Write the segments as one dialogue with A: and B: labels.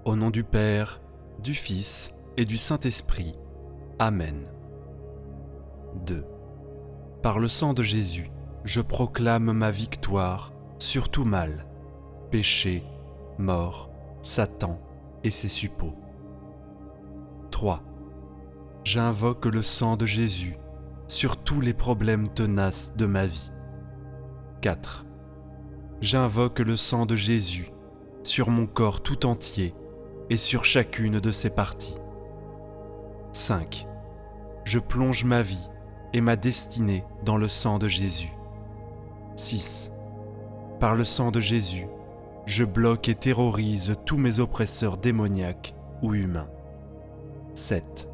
A: Au nom du Père, du Fils et du Saint-Esprit. Amen. 2. Par le sang de Jésus, je proclame ma victoire sur tout mal, péché, mort, Satan et ses suppôts. 3. J'invoque le sang de Jésus sur tous les problèmes tenaces de ma vie. 4. J'invoque le sang de Jésus sur mon corps tout entier et sur chacune de ses parties. 5. Je plonge ma vie et ma destinée dans le sang de Jésus. 6. Par le sang de Jésus, je bloque et terrorise tous mes oppresseurs démoniaques ou humains. 7.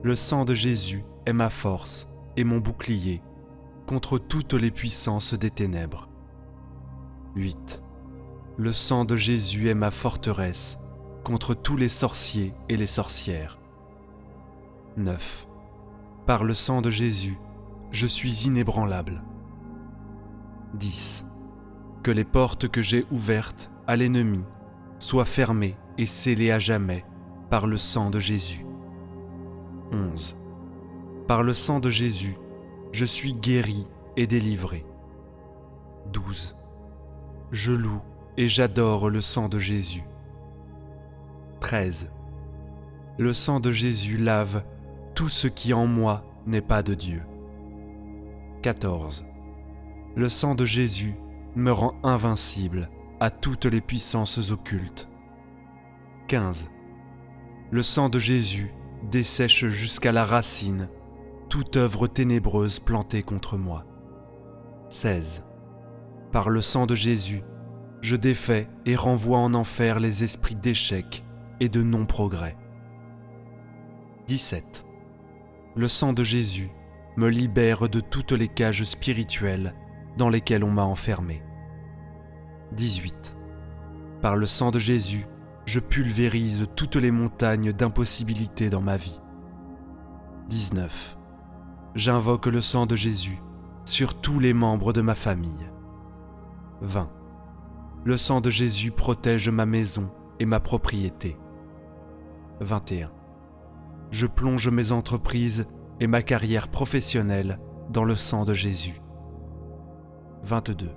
A: Le sang de Jésus est ma force et mon bouclier contre toutes les puissances des ténèbres. 8. Le sang de Jésus est ma forteresse contre tous les sorciers et les sorcières. 9. Par le sang de Jésus, je suis inébranlable. 10. Que les portes que j'ai ouvertes à l'ennemi soient fermées et scellées à jamais par le sang de Jésus. 11. Par le sang de Jésus, je suis guéri et délivré. 12. Je loue et j'adore le sang de Jésus. 13. Le sang de Jésus lave tout ce qui en moi n'est pas de Dieu. 14. Le sang de Jésus me rend invincible à toutes les puissances occultes. 15. Le sang de Jésus dessèche jusqu'à la racine toute œuvre ténébreuse plantée contre moi. 16. Par le sang de Jésus, je défais et renvoie en enfer les esprits d'échec et de non-progrès. 17. Le sang de Jésus me libère de toutes les cages spirituelles dans lesquelles on m'a enfermé. 18. Par le sang de Jésus, je pulvérise toutes les montagnes d'impossibilités dans ma vie. 19. J'invoque le sang de Jésus sur tous les membres de ma famille. 20. Le sang de Jésus protège ma maison et ma propriété. 21. Je plonge mes entreprises et ma carrière professionnelle dans le sang de Jésus. 22.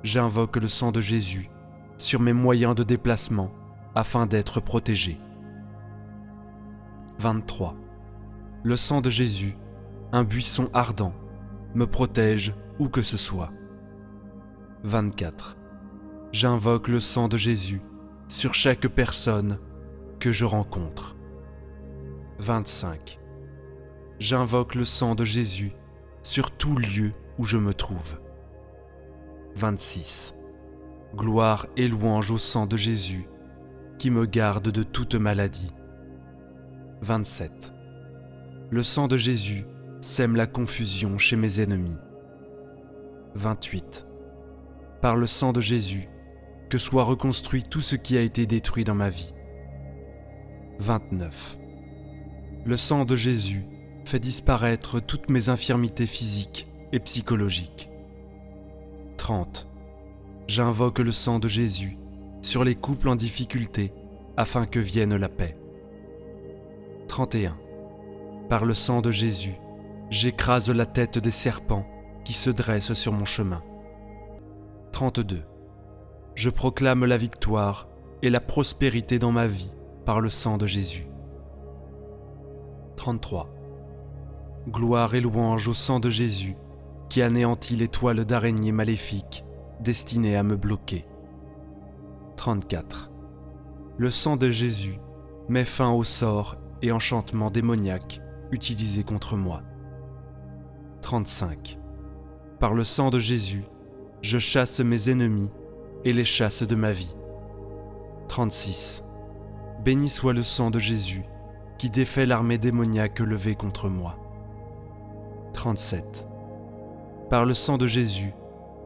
A: J'invoque le sang de Jésus sur mes moyens de déplacement afin d'être protégé. 23. Le sang de Jésus, un buisson ardent, me protège où que ce soit. 24. J'invoque le sang de Jésus sur chaque personne que je rencontre. 25. J'invoque le sang de Jésus sur tout lieu où je me trouve. 26. Gloire et louange au sang de Jésus qui me garde de toute maladie. 27. Le sang de Jésus sème la confusion chez mes ennemis. 28. Par le sang de Jésus, que soit reconstruit tout ce qui a été détruit dans ma vie. 29. Le sang de Jésus fait disparaître toutes mes infirmités physiques et psychologiques. 30. J'invoque le sang de Jésus sur les couples en difficulté afin que vienne la paix. 31. Par le sang de Jésus, j'écrase la tête des serpents qui se dressent sur mon chemin. 32. Je proclame la victoire et la prospérité dans ma vie par le sang de Jésus. 33. Gloire et louange au sang de Jésus qui anéantit les toiles d'araignées maléfiques destinées à me bloquer. 34. Le sang de Jésus met fin aux sorts et enchantements démoniaques utilisés contre moi. 35. Par le sang de Jésus, je chasse mes ennemis et les chasse de ma vie. 36. Béni soit le sang de Jésus qui défait l'armée démoniaque levée contre moi. 37. Par le sang de Jésus,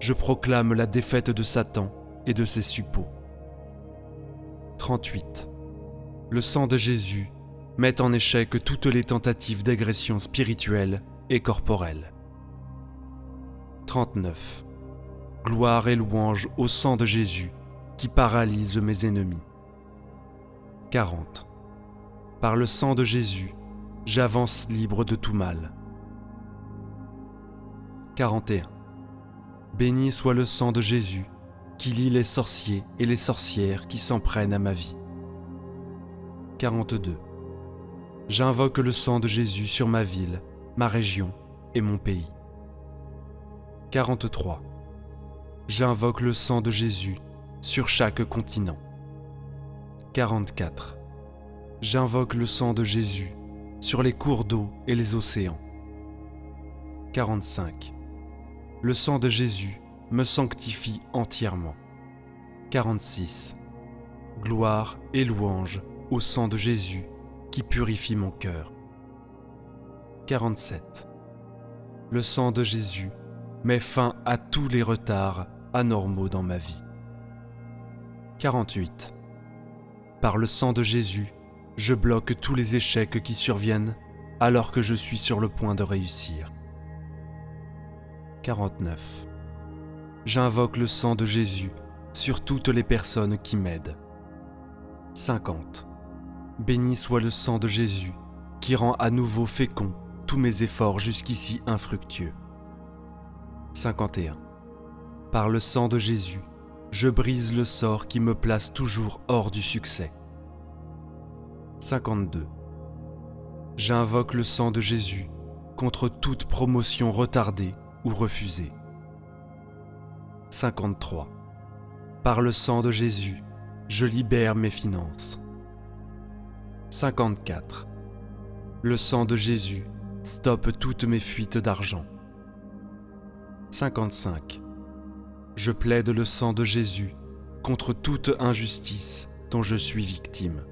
A: je proclame la défaite de Satan et de ses suppôts. 38. Le sang de Jésus met en échec toutes les tentatives d'agression spirituelle et corporelle. 39. Gloire et louange au sang de Jésus qui paralyse mes ennemis. 40. Par le sang de Jésus, j'avance libre de tout mal. 41. Béni soit le sang de Jésus, qui lie les sorciers et les sorcières qui s'en prennent à ma vie. 42. J'invoque le sang de Jésus sur ma ville, ma région et mon pays. 43. J'invoque le sang de Jésus sur chaque continent. 44. J'invoque le sang de Jésus sur les cours d'eau et les océans. 45. Le sang de Jésus me sanctifie entièrement. 46. Gloire et louange au sang de Jésus qui purifie mon cœur. 47. Le sang de Jésus met fin à tous les retards anormaux dans ma vie. 48. Par le sang de Jésus, je bloque tous les échecs qui surviennent alors que je suis sur le point de réussir. 49. J'invoque le sang de Jésus sur toutes les personnes qui m'aident. 50. Béni soit le sang de Jésus qui rend à nouveau féconds tous mes efforts jusqu'ici infructueux. 51. Par le sang de Jésus, je brise le sort qui me place toujours hors du succès. 52. J'invoque le sang de Jésus contre toute promotion retardée ou refusée. 53. Par le sang de Jésus, je libère mes finances. 54. Le sang de Jésus stoppe toutes mes fuites d'argent. 55. Je plaide le sang de Jésus contre toute injustice dont je suis victime.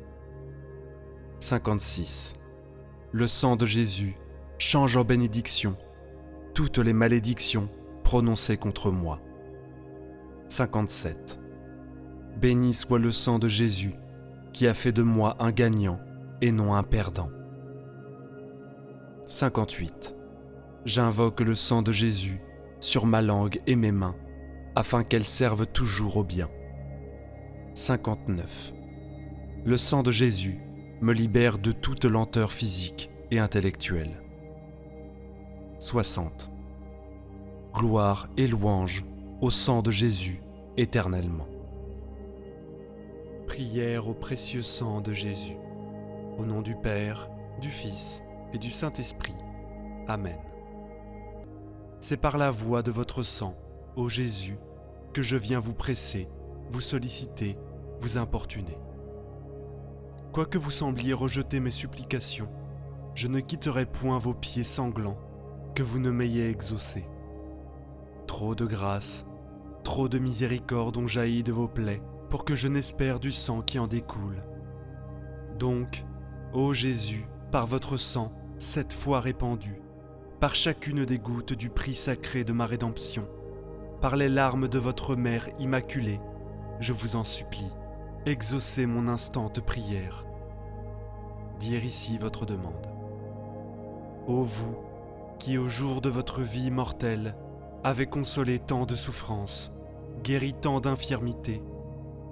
A: 56. Le sang de Jésus change en bénédiction toutes les malédictions prononcées contre moi. 57. Béni soit le sang de Jésus qui a fait de moi un gagnant et non un perdant. 58. J'invoque le sang de Jésus sur ma langue et mes mains afin qu'elles servent toujours au bien. 59. Le sang de Jésus me libère de toute lenteur physique et intellectuelle. 60. Gloire et louange au sang de Jésus éternellement. Prière au précieux sang de Jésus. Au nom du Père, du Fils et du Saint-Esprit. Amen. C'est par la voie de votre sang, ô Jésus, que je viens vous presser, vous solliciter, vous importuner. Quoique vous sembliez rejeter mes supplications, je ne quitterai point vos pieds sanglants que vous ne m'ayez exaucés. Trop de grâce, trop de miséricorde ont jailli de vos plaies pour que je n'espère du sang qui en découle. Donc, ô Jésus, par votre sang, 7 fois répandu, par chacune des gouttes du prix sacré de ma rédemption, par les larmes de votre mère immaculée, je vous en supplie, exaucez mon instante prière. Dire ici votre demande. Ô vous, qui au jour de votre vie mortelle, avez consolé tant de souffrances, guéri tant d'infirmités,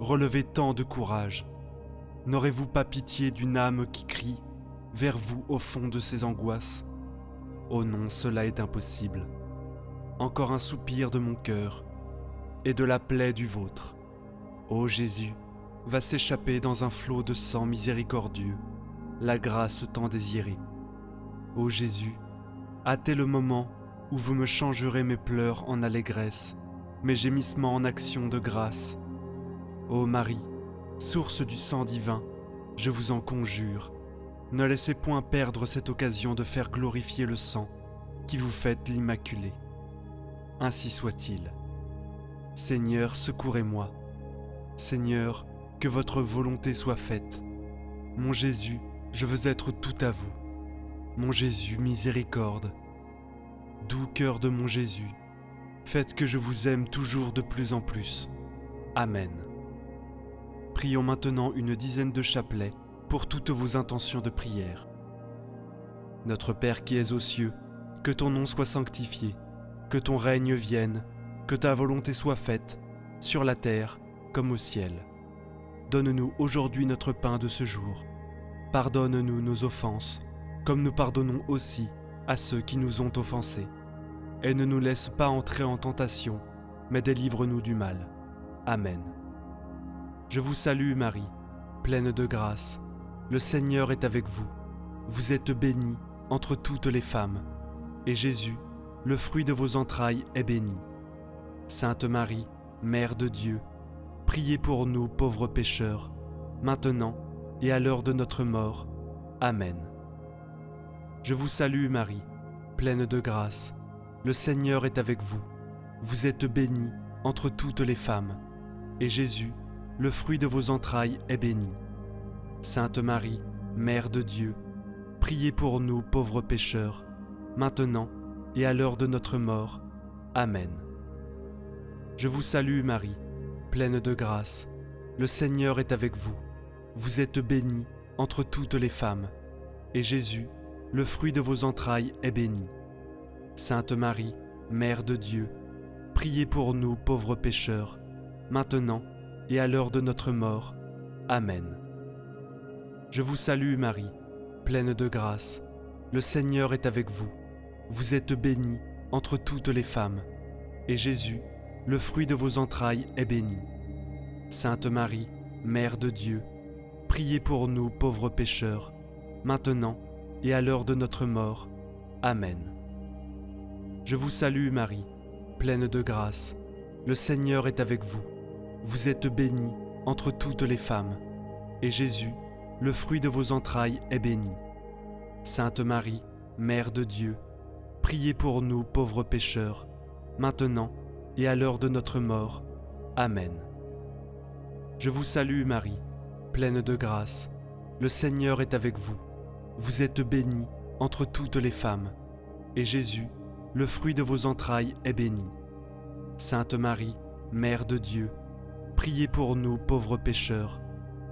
A: relevé tant de courage, n'aurez-vous pas pitié d'une âme qui crie vers vous au fond de ses angoisses ? Oh non, cela est impossible. Encore un soupir de mon cœur et de la plaie du vôtre. Ô Jésus, va s'échapper dans un flot de sang miséricordieux, la grâce tant désirée. Ô Jésus, hâtez le moment où vous me changerez mes pleurs en allégresse, mes gémissements en actions de grâce. Ô Marie, source du sang divin, je vous en conjure, ne laissez point perdre cette occasion de faire glorifier le sang qui vous fait l'Immaculée. Ainsi soit-il. Seigneur, secourez-moi. Seigneur, que votre volonté soit faite. Mon Jésus, je veux être tout à vous. Mon Jésus, miséricorde. Doux cœur de mon Jésus, faites que je vous aime toujours de plus en plus. Amen. Prions maintenant une dizaine de chapelets pour toutes vos intentions de prière. Notre Père qui es aux cieux, que ton nom soit sanctifié, que ton règne vienne, que ta volonté soit faite, sur la terre comme au ciel. donne-nous aujourd'hui notre pain de ce jour. Pardonne-nous nos offenses, comme nous pardonnons aussi à ceux qui nous ont offensés. Et ne nous laisse pas entrer en tentation, mais délivre-nous du mal. Amen. Je vous salue Marie, pleine de grâce. Le Seigneur est avec vous. Vous êtes bénie entre toutes les femmes, et Jésus, le fruit de vos entrailles, est béni. Sainte Marie, Mère de Dieu, priez pour nous pauvres pécheurs, maintenant et à l'heure de notre mort. Amen. Je vous salue Marie, pleine de grâce. Le Seigneur est avec vous. Vous êtes bénie entre toutes les femmes, et Jésus, le fruit de vos entrailles, est béni. Sainte Marie, Mère de Dieu, priez pour nous pauvres pécheurs, maintenant et à l'heure de notre mort. Amen. Je vous salue Marie, pleine de grâce. Le Seigneur est avec vous. Vous êtes bénie entre toutes les femmes, et Jésus, le fruit de vos entrailles, est béni. Sainte Marie, Mère de Dieu, priez pour nous pauvres pécheurs, maintenant et à l'heure de notre mort. Amen. Je vous salue Marie, pleine de grâce. Le Seigneur est avec vous. Vous êtes bénie entre toutes les femmes, et Jésus, le fruit de vos entrailles, est béni. Sainte Marie, Mère de Dieu, priez pour nous pauvres pécheurs, maintenant et à l'heure de notre mort. Amen. Je vous salue Marie, pleine de grâce. Le Seigneur est avec vous. Vous êtes bénie entre toutes les femmes, et Jésus, le fruit de vos entrailles, est béni. Sainte Marie, Mère de Dieu, priez pour nous pauvres pécheurs, maintenant et à l'heure de notre mort. Amen. Je vous salue Marie, pleine de grâce. Le Seigneur est avec vous. Vous êtes bénie entre toutes les femmes, et Jésus, le fruit de vos entrailles, est béni. Sainte Marie, Mère de Dieu, priez pour nous pauvres pécheurs,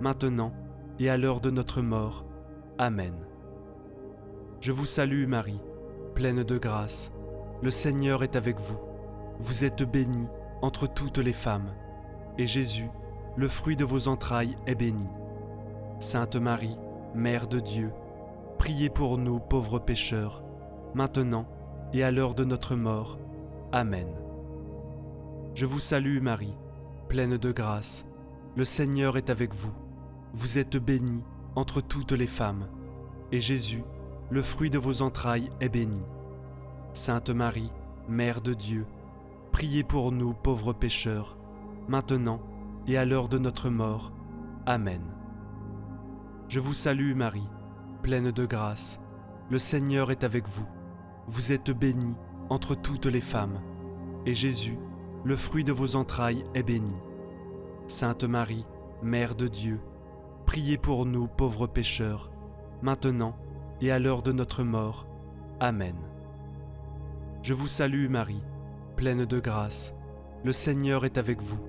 A: maintenant et à l'heure de notre mort. Amen. Je vous salue Marie, pleine de grâce. Le Seigneur est avec vous. Vous êtes bénie entre toutes les femmes, et Jésus, le fruit de vos entrailles, est béni. Sainte Marie, Mère de Dieu, priez pour nous pauvres pécheurs, maintenant et à l'heure de notre mort. Amen. Je vous salue Marie, pleine de grâce. Le Seigneur est avec vous. Vous êtes bénie entre toutes les femmes, et Jésus, le fruit de vos entrailles, est béni. Sainte Marie, Mère de Dieu, priez pour nous pauvres pécheurs, maintenant et à l'heure de notre mort. Amen. Je vous salue Marie, pleine de grâce. Le Seigneur est avec vous. Vous êtes bénie entre toutes les femmes, et Jésus, le fruit de vos entrailles, est béni. Sainte Marie, Mère de Dieu, priez pour nous pauvres pécheurs, maintenant et à l'heure de notre mort. Amen. Je vous salue Marie, pleine de grâce. Le Seigneur est avec vous.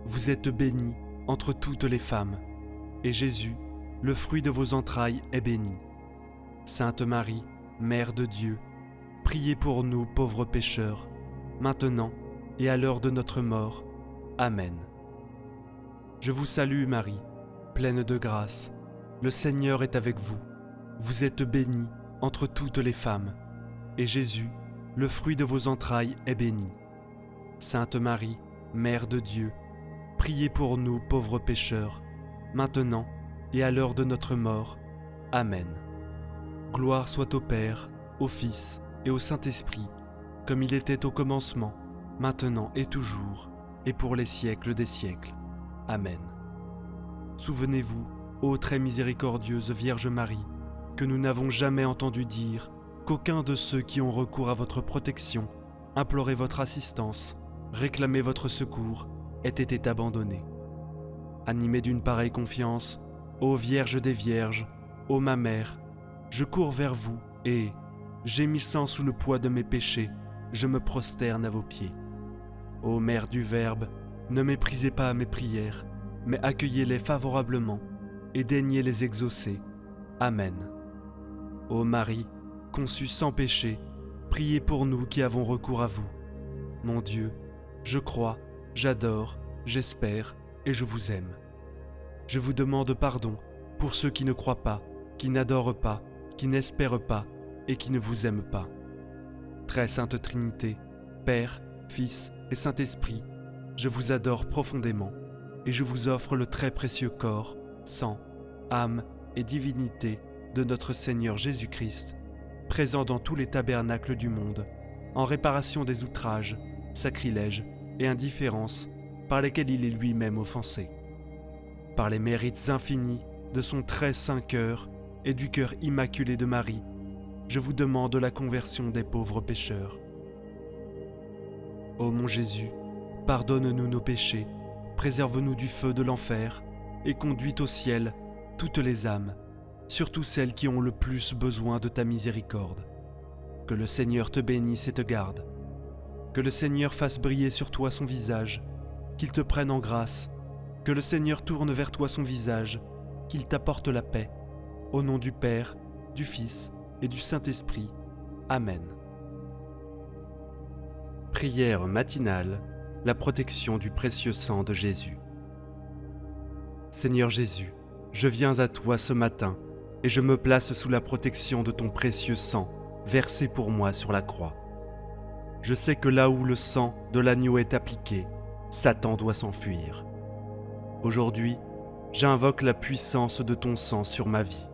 A: Vous êtes bénie entre toutes les femmes, et Jésus, le fruit de vos entrailles, est béni. Sainte Marie, Mère de Dieu, priez pour nous pauvres pécheurs, maintenant et à l'heure de notre mort. Amen. Je vous salue Marie, pleine de grâce. Le Seigneur est avec vous. Vous êtes bénie entre toutes les femmes, et Jésus, le fruit de vos entrailles, est béni. Sainte Marie, Mère de Dieu, priez pour nous pauvres pécheurs, maintenant et à l'heure de notre mort. Amen. Gloire soit au Père, au Fils et au Saint-Esprit, comme il était au commencement, maintenant et toujours, et pour les siècles des siècles. Amen. Souvenez-vous, ô très miséricordieuse Vierge Marie, que nous n'avons jamais entendu dire qu'aucun de ceux qui ont recours à votre protection, imploré votre assistance, réclamé votre secours, ait été abandonné. Animé d'une pareille confiance, ô Vierge des Vierges, ô ma Mère, je cours vers vous et, gémissant sous le poids de mes péchés, je me prosterne à vos pieds. Ô Mère du Verbe, ne méprisez pas mes prières, mais accueillez-les favorablement et daignez les exaucer. Amen. Ô Marie, conçue sans péché, priez pour nous qui avons recours à vous. Mon Dieu, je crois, j'adore, j'espère et je vous aime. Je vous demande pardon pour ceux qui ne croient pas, qui n'adorent pas, qui n'espèrent pas et qui ne vous aiment pas. Très sainte Trinité, Père, Fils et Saint-Esprit, je vous adore profondément et je vous offre le très précieux corps, sang, âme et divinité de notre Seigneur Jésus-Christ, présent dans tous les tabernacles du monde, en réparation des outrages, sacrilèges et indifférences par lesquels il est lui-même offensé. Par les mérites infinis de son très saint cœur et du cœur immaculé de Marie, je vous demande la conversion des pauvres pécheurs. Ô mon Jésus, pardonne-nous nos péchés, préserve-nous du feu de l'enfer et conduis au ciel toutes les âmes, surtout celles qui ont le plus besoin de ta miséricorde. Que le Seigneur te bénisse et te garde. Que le Seigneur fasse briller sur toi son visage, qu'il te prenne en grâce. Que le Seigneur tourne vers toi son visage, qu'il t'apporte la paix. Au nom du Père, du Fils et du Saint-Esprit. Amen. Prière matinale, la protection du précieux sang de Jésus. Seigneur Jésus, je viens à toi ce matin et je me place sous la protection de ton précieux sang versé pour moi sur la croix. Je sais que là où le sang de l'agneau est appliqué, Satan doit s'enfuir. Aujourd'hui, j'invoque la puissance de ton sang sur ma vie.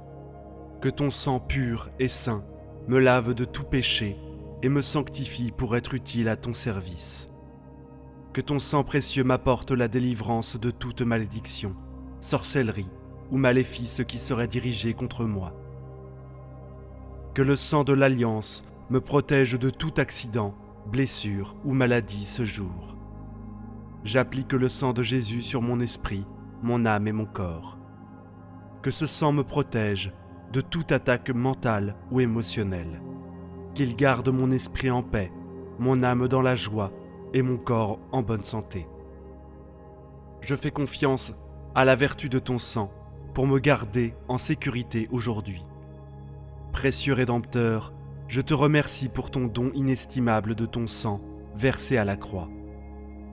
A: Que ton sang pur et saint me lave de tout péché et me sanctifie pour être utile à ton service. Que ton sang précieux m'apporte la délivrance de toute malédiction, sorcellerie ou maléfice qui serait dirigé contre moi. Que le sang de l'Alliance me protège de tout accident, blessure ou maladie ce jour. J'applique le sang de Jésus sur mon esprit, mon âme et mon corps. Que ce sang me protège de toute attaque mentale ou émotionnelle. Qu'il garde mon esprit en paix, mon âme dans la joie et mon corps en bonne santé. Je fais confiance à la vertu de ton sang pour me garder en sécurité aujourd'hui. Précieux Rédempteur, je te remercie pour ton don inestimable de ton sang versé à la croix.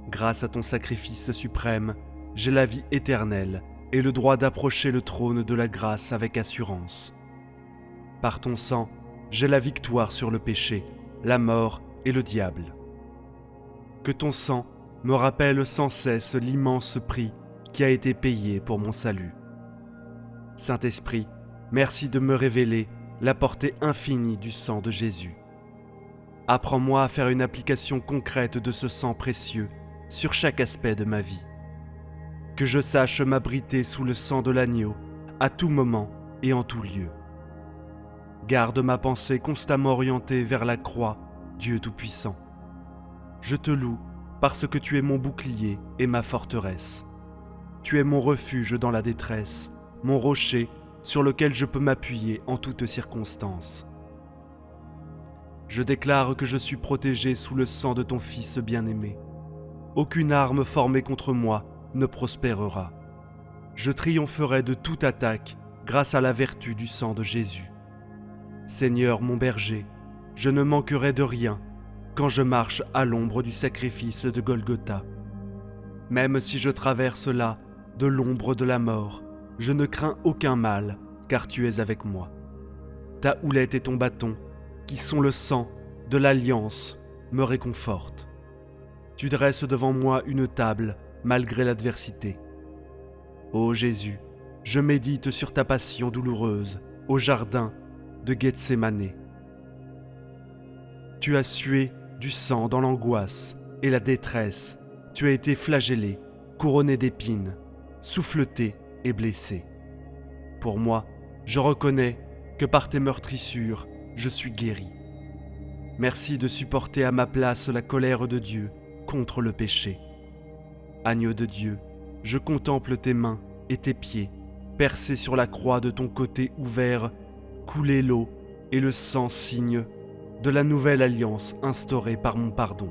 A: Grâce à ton sacrifice suprême, j'ai la vie éternelle et le droit d'approcher le trône de la grâce avec assurance. Par ton sang, j'ai la victoire sur le péché, la mort et le diable. Que ton sang me rappelle sans cesse l'immense prix qui a été payé pour mon salut. Saint-Esprit, merci de me révéler la portée infinie du sang de Jésus. Apprends-moi à faire une application concrète de ce sang précieux sur chaque aspect de ma vie. Que je sache m'abriter sous le sang de l'agneau à tout moment et en tout lieu. Garde ma pensée constamment orientée vers la croix, Dieu Tout-Puissant. Je te loue parce que tu es mon bouclier et ma forteresse. Tu es mon refuge dans la détresse, mon rocher sur lequel je peux m'appuyer en toutes circonstances. Je déclare que je suis protégé sous le sang de ton Fils bien-aimé. Aucune arme formée contre moi ne prospérera. Je triompherai de toute attaque grâce à la vertu du sang de Jésus. Seigneur mon berger, je ne manquerai de rien quand je marche à l'ombre du sacrifice de Golgotha. Même si je traverse là de l'ombre de la mort, je ne crains aucun mal, car tu es avec moi. Ta houlette et ton bâton, qui sont le sang de l'Alliance, me réconfortent. Tu dresses devant moi une table, malgré l'adversité. Ô Jésus, je médite sur ta passion douloureuse, au jardin de Gethsémanée. Tu as sué du sang dans l'angoisse et la détresse. Tu as été flagellé, couronné d'épines, souffleté et blessé. Pour moi, je reconnais que par tes meurtrissures, je suis guéri. Merci de supporter à ma place la colère de Dieu contre le péché. Agneau de Dieu, je contemple tes mains et tes pieds, percés sur la croix de ton côté ouvert, couler l'eau et le sang signe de la nouvelle alliance instaurée par mon pardon.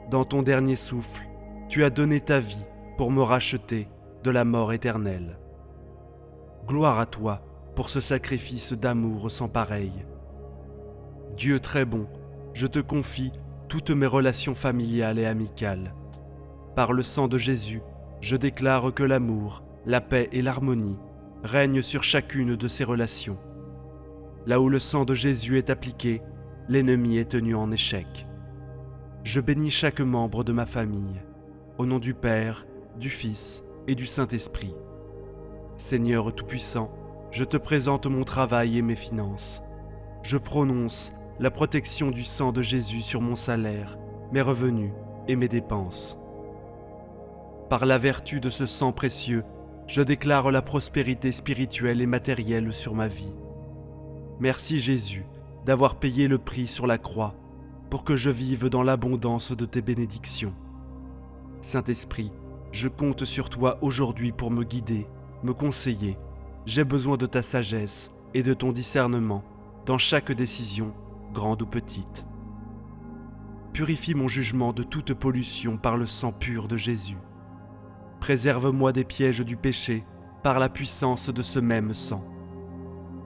A: Dans ton dernier souffle, tu as donné ta vie pour me racheter de la mort éternelle. Gloire à toi pour ce sacrifice d'amour sans pareil. Dieu très bon, je te confie toutes mes relations familiales et amicales. Par le sang de Jésus, je déclare que l'amour, la paix et l'harmonie règnent sur chacune de ces relations. Là où le sang de Jésus est appliqué, l'ennemi est tenu en échec. Je bénis chaque membre de ma famille, au nom du Père, du Fils et du Saint-Esprit. Seigneur Tout-Puissant, je te présente mon travail et mes finances. Je prononce la protection du sang de Jésus sur mon salaire, mes revenus et mes dépenses. Par la vertu de ce sang précieux, je déclare la prospérité spirituelle et matérielle sur ma vie. Merci Jésus d'avoir payé le prix sur la croix pour que je vive dans l'abondance de tes bénédictions. Saint-Esprit, je compte sur toi aujourd'hui pour me guider, me conseiller. J'ai besoin de ta sagesse et de ton discernement dans chaque décision, grande ou petite. Purifie mon jugement de toute pollution par le sang pur de Jésus. Préserve-moi des pièges du péché par la puissance de ce même sang.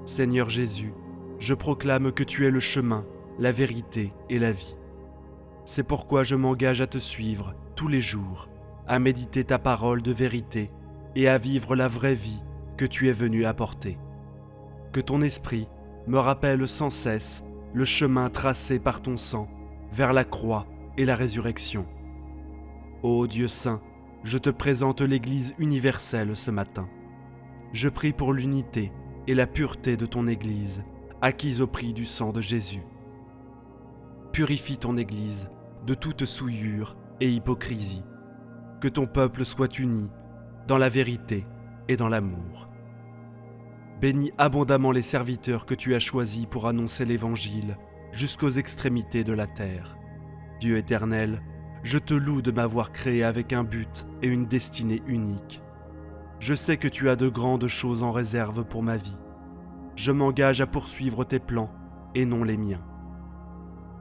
A: Seigneur Jésus, je proclame que tu es le chemin, la vérité et la vie. C'est pourquoi je m'engage à te suivre tous les jours, à méditer ta parole de vérité et à vivre la vraie vie que tu es venu apporter. Que ton esprit me rappelle sans cesse le chemin tracé par ton sang vers la croix et la résurrection. Ô Dieu saint, je te présente l'Église universelle ce matin. Je prie pour l'unité et la pureté de ton Église, acquise au prix du sang de Jésus. Purifie ton Église de toute souillure et hypocrisie. Que ton peuple soit uni dans la vérité et dans l'amour. Bénis abondamment les serviteurs que tu as choisis pour annoncer l'Évangile jusqu'aux extrémités de la terre. Dieu éternel, je te loue de m'avoir créé avec un but et une destinée unique. Je sais que tu as de grandes choses en réserve pour ma vie. Je m'engage à poursuivre tes plans et non les miens.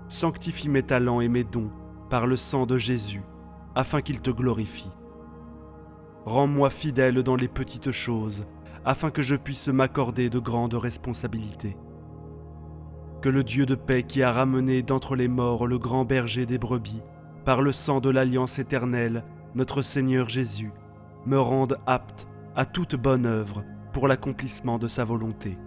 A: Sanctifie mes talents et mes dons par le sang de Jésus, afin qu'il te glorifie. Rends-moi fidèle dans les petites choses, afin que je puisse m'accorder de grandes responsabilités. Que le Dieu de paix qui a ramené d'entre les morts le grand berger des brebis, par le sang de l'alliance éternelle, notre Seigneur Jésus, me rende apte à toute bonne œuvre pour l'accomplissement de sa volonté.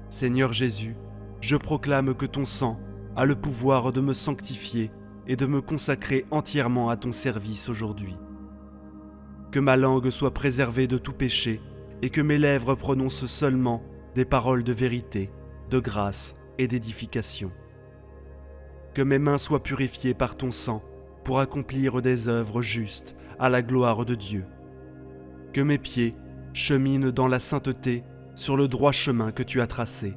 A: Seigneur Jésus, je proclame que ton sang a le pouvoir de me sanctifier et de me consacrer entièrement à ton service aujourd'hui. Que ma langue soit préservée de tout péché et que mes lèvres prononcent seulement des paroles de vérité, de grâce et d'édification. Que mes mains soient purifiées par ton sang pour accomplir des œuvres justes à la gloire de Dieu. Que mes pieds cheminent dans la sainteté sur le droit chemin que tu as tracé.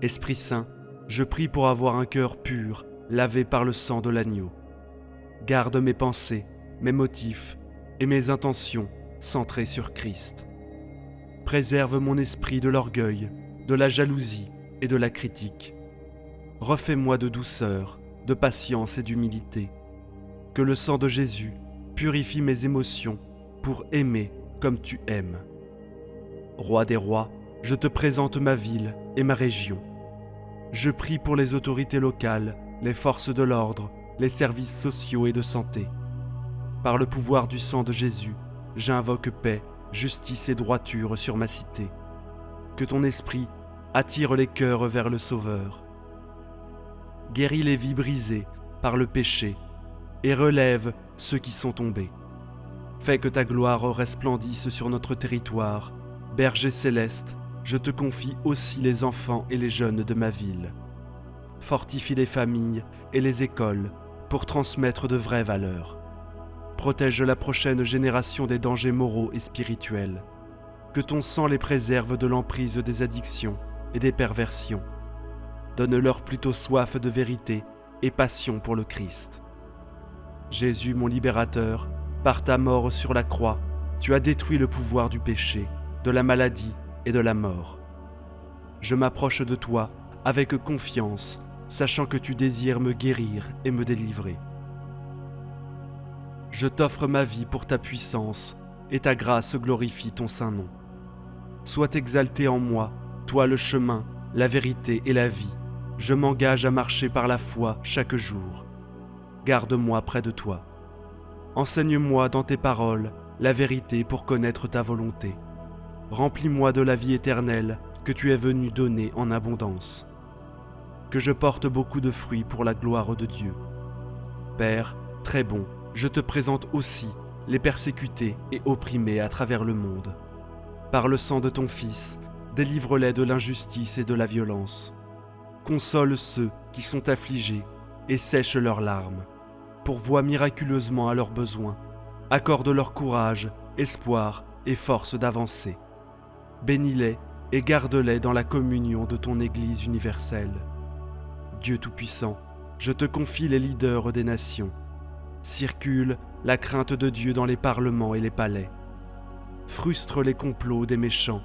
A: Esprit Saint, je prie pour avoir un cœur pur, lavé par le sang de l'agneau. Garde mes pensées, mes motifs et mes intentions centrées sur Christ. Préserve mon esprit de l'orgueil, de la jalousie et de la critique. Refais-moi de douceur, de patience et d'humilité. Que le sang de Jésus purifie mes émotions pour aimer comme tu aimes. Roi des rois, je te présente ma ville et ma région. Je prie pour les autorités locales, les forces de l'ordre, les services sociaux et de santé. Par le pouvoir du sang de Jésus, j'invoque paix, justice et droiture sur ma cité. Que ton esprit attire les cœurs vers le Sauveur. Guéris les vies brisées par le péché et relève ceux qui sont tombés. Fais que ta gloire resplendisse sur notre territoire. Berger céleste, je te confie aussi les enfants et les jeunes de ma ville. Fortifie les familles et les écoles pour transmettre de vraies valeurs. Protège la prochaine génération des dangers moraux et spirituels. Que ton sang les préserve de l'emprise des addictions et des perversions. Donne-leur plutôt soif de vérité et passion pour le Christ. Jésus, mon libérateur, par ta mort sur la croix, tu as détruit le pouvoir du péché, de la maladie et de la mort. Je m'approche de toi avec confiance, sachant que tu désires me guérir et me délivrer. Je t'offre ma vie pour ta puissance, et ta grâce glorifie ton saint nom. Sois exalté en moi, toi le chemin, la vérité et la vie. Je m'engage à marcher par la foi chaque jour. Garde-moi près de toi. Enseigne-moi dans tes paroles la vérité pour connaître ta volonté. Remplis-moi de la vie éternelle que tu es venu donner en abondance. Que je porte beaucoup de fruits pour la gloire de Dieu. Père, très bon, je te présente aussi les persécutés et opprimés à travers le monde. Par le sang de ton Fils, délivre-les de l'injustice et de la violence. Console ceux qui sont affligés et sèche leurs larmes. Pourvois miraculeusement à leurs besoins. Accorde leur courage, espoir et force d'avancer. Bénis-les et garde-les dans la communion de ton Église universelle. Dieu Tout-Puissant, je te confie les leaders des nations. Circule la crainte de Dieu dans les parlements et les palais. Frustre les complots des méchants.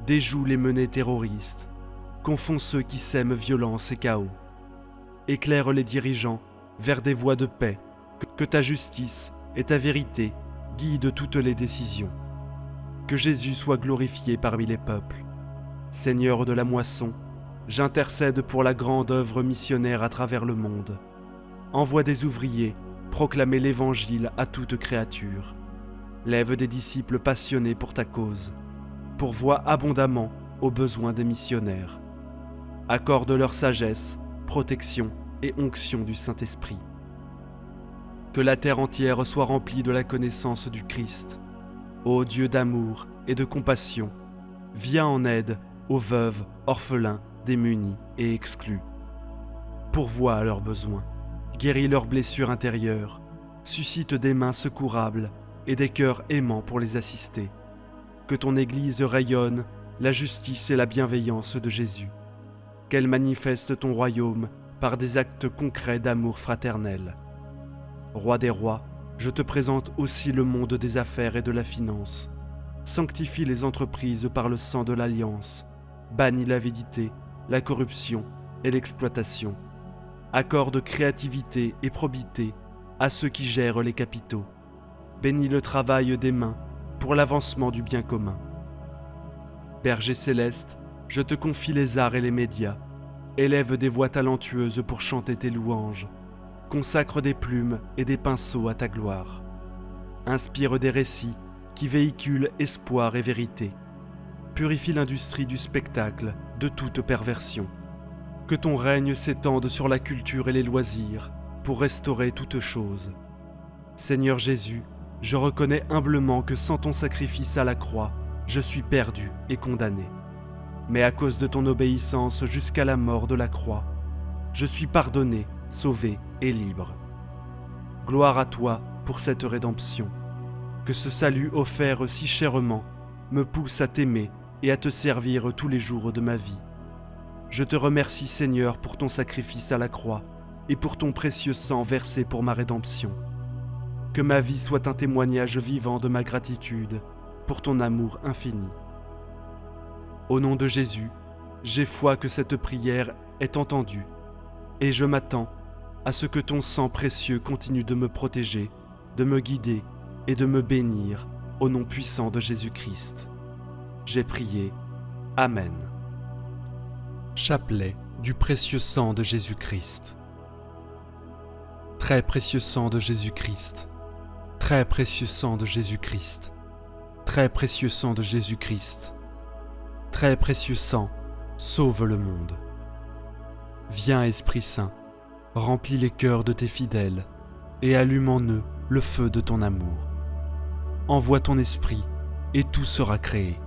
A: Déjoue les menées terroristes. Confonds ceux qui sèment violence et chaos. Éclaire les dirigeants vers des voies de paix, que ta justice et ta vérité guident toutes les décisions. Que Jésus soit glorifié parmi les peuples. Seigneur de la moisson, j'intercède pour la grande œuvre missionnaire à travers le monde. Envoie des ouvriers proclamer l'Évangile à toute créature. Lève des disciples passionnés pour ta cause. Pourvois abondamment aux besoins des missionnaires. Accorde leur sagesse, protection et onction du Saint-Esprit. Que la terre entière soit remplie de la connaissance du Christ. Ô Dieu d'amour et de compassion, viens en aide aux veuves, orphelins, démunis et exclus. Pourvois à leurs besoins, guéris leurs blessures intérieures, suscite des mains secourables et des cœurs aimants pour les assister. Que ton Église rayonne la justice et la bienveillance de Jésus. Qu'elle manifeste ton royaume par des actes concrets d'amour fraternel. Roi des rois, je te présente aussi le monde des affaires et de la finance. Sanctifie les entreprises par le sang de l'Alliance. Bannis l'avidité, la corruption et l'exploitation. Accorde créativité et probité à ceux qui gèrent les capitaux. Bénis le travail des mains pour l'avancement du bien commun. Berger céleste, je te confie les arts et les médias. Élève des voix talentueuses pour chanter tes louanges. Consacre des plumes et des pinceaux à ta gloire. Inspire des récits qui véhiculent espoir et vérité. Purifie l'industrie du spectacle de toute perversion. Que ton règne s'étende sur la culture et les loisirs pour restaurer toutes choses. Seigneur Jésus, je reconnais humblement que sans ton sacrifice à la croix, je suis perdu et condamné. Mais à cause de ton obéissance jusqu'à la mort de la croix, je suis pardonné, sauvé et libre. Gloire à toi pour cette rédemption. Que ce salut offert si chèrement me pousse à t'aimer et à te servir tous les jours de ma vie. Je te remercie Seigneur pour ton sacrifice à la croix et pour ton précieux sang versé pour ma rédemption. Que ma vie soit un témoignage vivant de ma gratitude pour ton amour infini. Au nom de Jésus, j'ai foi que cette prière est entendue et je m'attends à ce que ton sang précieux continue de me protéger, de me guider et de me bénir au nom puissant de Jésus-Christ. J'ai prié. Amen. Chapelet du précieux sang de Jésus-Christ. Très précieux sang de Jésus-Christ. Très précieux sang de Jésus-Christ. Très précieux sang de Jésus-Christ. Très précieux sang, sauve le monde. Viens Esprit Saint, remplis les cœurs de tes fidèles et allume en eux le feu de ton amour. Envoie ton esprit et tout sera créé,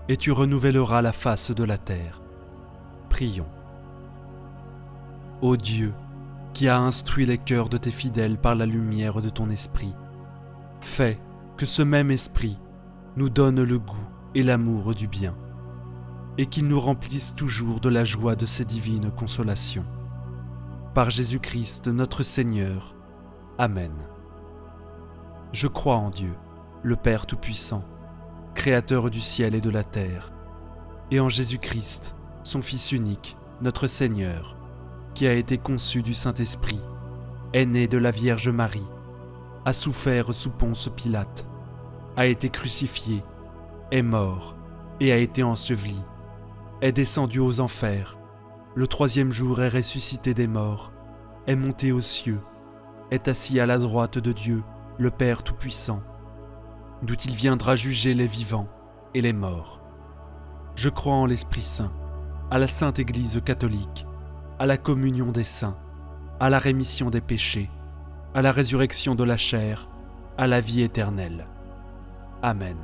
A: et tu renouvelleras la face de la terre. Prions. Ô Dieu, qui as instruit les cœurs de tes fidèles par la lumière de ton esprit, fais que ce même esprit nous donne le goût et l'amour du bien, et qu'il nous remplisse toujours de la joie de ses divines consolations. Par Jésus-Christ notre Seigneur. Amen. Je crois en Dieu, le Père Tout-Puissant, Créateur du ciel et de la terre, et en Jésus-Christ, son Fils unique, notre Seigneur, qui a été conçu du Saint-Esprit, est né de la Vierge Marie, a souffert sous Ponce Pilate, a été crucifié, est mort et a été enseveli, est descendu aux enfers, le troisième jour est ressuscité des morts, est monté aux cieux, est assis à la droite de Dieu, le Père Tout-Puissant. d'où il viendra juger les vivants et les morts. Je crois en l'Esprit Saint, à la Sainte Église catholique, à la communion des saints, à la rémission des péchés, à la résurrection de la chair, à la vie éternelle. Amen.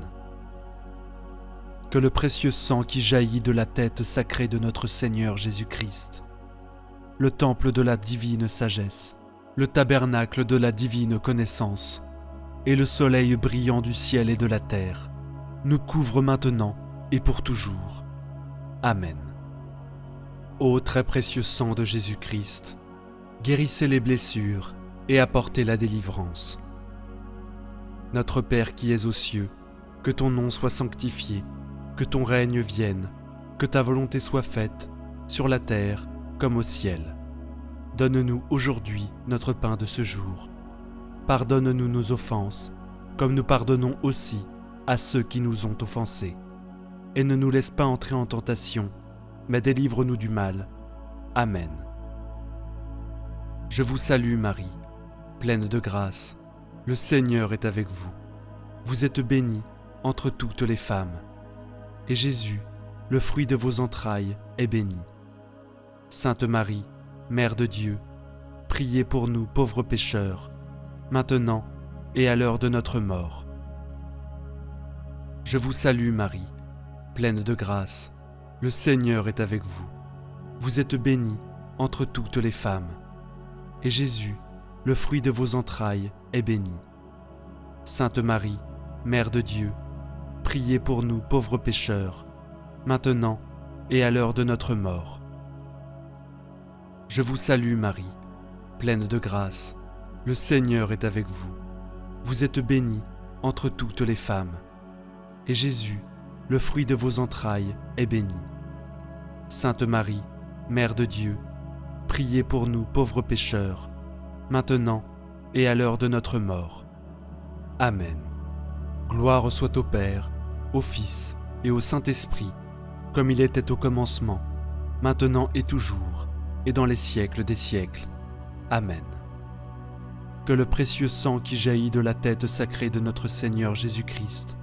A: Que le précieux sang qui jaillit de la tête sacrée de notre Seigneur Jésus-Christ, le temple de la divine sagesse, le tabernacle de la divine connaissance, et le soleil brillant du ciel et de la terre, nous couvrent maintenant et pour toujours. Amen. Ô très précieux sang de Jésus-Christ, guérissez les blessures et apportez la délivrance. Notre Père qui es aux cieux, que ton nom soit sanctifié, que ton règne vienne, que ta volonté soit faite, sur la terre comme au ciel. Donne-nous aujourd'hui notre pain de ce jour. Pardonne-nous nos offenses, comme nous pardonnons aussi à ceux qui nous ont offensés. Et ne nous laisse pas entrer en tentation, mais délivre-nous du mal. Amen. Je vous salue Marie, pleine de grâce. Le Seigneur est avec vous. Vous êtes bénie entre toutes les femmes. Et Jésus, le fruit de vos entrailles, est béni. Sainte Marie, Mère de Dieu, priez pour nous pauvres pécheurs, maintenant et à l'heure de notre mort. Je vous salue Marie, pleine de grâce. Le Seigneur est avec vous. Vous êtes bénie entre toutes les femmes. Et Jésus, le fruit de vos entrailles, est béni. Sainte Marie, Mère de Dieu, priez pour nous pauvres pécheurs, maintenant et à l'heure de notre mort. Je vous salue Marie, pleine de grâce. Le Seigneur est avec vous. Vous êtes bénie entre toutes les femmes. Et Jésus, le fruit de vos entrailles, est béni. Sainte Marie, Mère de Dieu, priez pour nous pauvres pécheurs, maintenant et à l'heure de notre mort. Amen. Gloire soit au Père, au Fils et au Saint-Esprit, comme il était au commencement, maintenant et toujours, et dans les siècles des siècles. Amen. Que le précieux sang qui jaillit de la tête sacrée de notre Seigneur Jésus-Christ,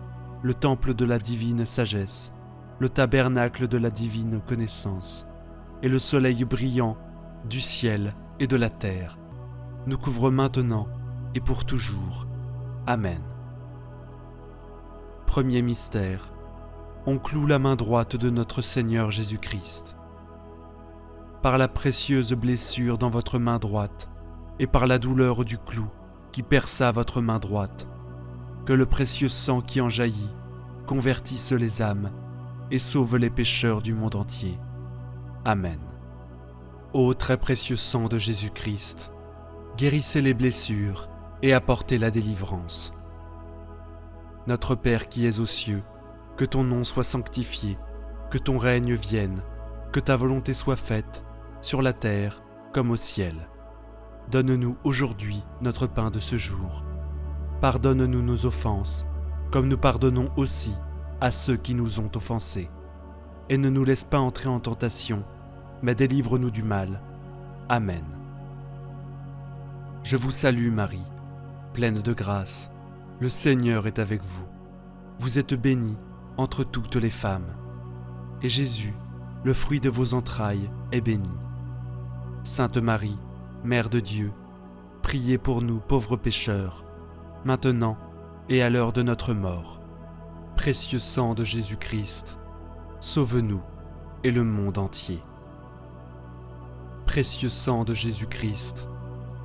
A: le temple de la divine sagesse, le tabernacle de la divine connaissance, et le soleil brillant du ciel et de la terre, nous couvre maintenant et pour toujours. Amen. Premier mystère, on cloue la main droite de notre Seigneur Jésus-Christ. Par la précieuse blessure dans votre main droite, et par la douleur du clou qui perça votre main droite, que le précieux sang qui en jaillit convertisse les âmes et sauve les pécheurs du monde entier. Amen. Ô très précieux sang de Jésus-Christ, guérissez les blessures et apportez la délivrance. Notre Père qui es aux cieux, que ton nom soit sanctifié, que ton règne vienne, que ta volonté soit faite, sur la terre comme au ciel. Donne-nous aujourd'hui notre pain de ce jour. Pardonne-nous nos offenses, comme nous pardonnons aussi à ceux qui nous ont offensés. Et ne nous laisse pas entrer en tentation, mais délivre-nous du mal. Amen. Je vous salue Marie, pleine de grâce. Le Seigneur est avec vous. Vous êtes bénie entre toutes les femmes. Et Jésus, le fruit de vos entrailles, est béni. Sainte Marie, Mère de Dieu, priez pour nous pauvres pécheurs, maintenant et à l'heure de notre mort. Précieux sang de Jésus-Christ, sauve-nous et le monde entier. Précieux sang de Jésus-Christ,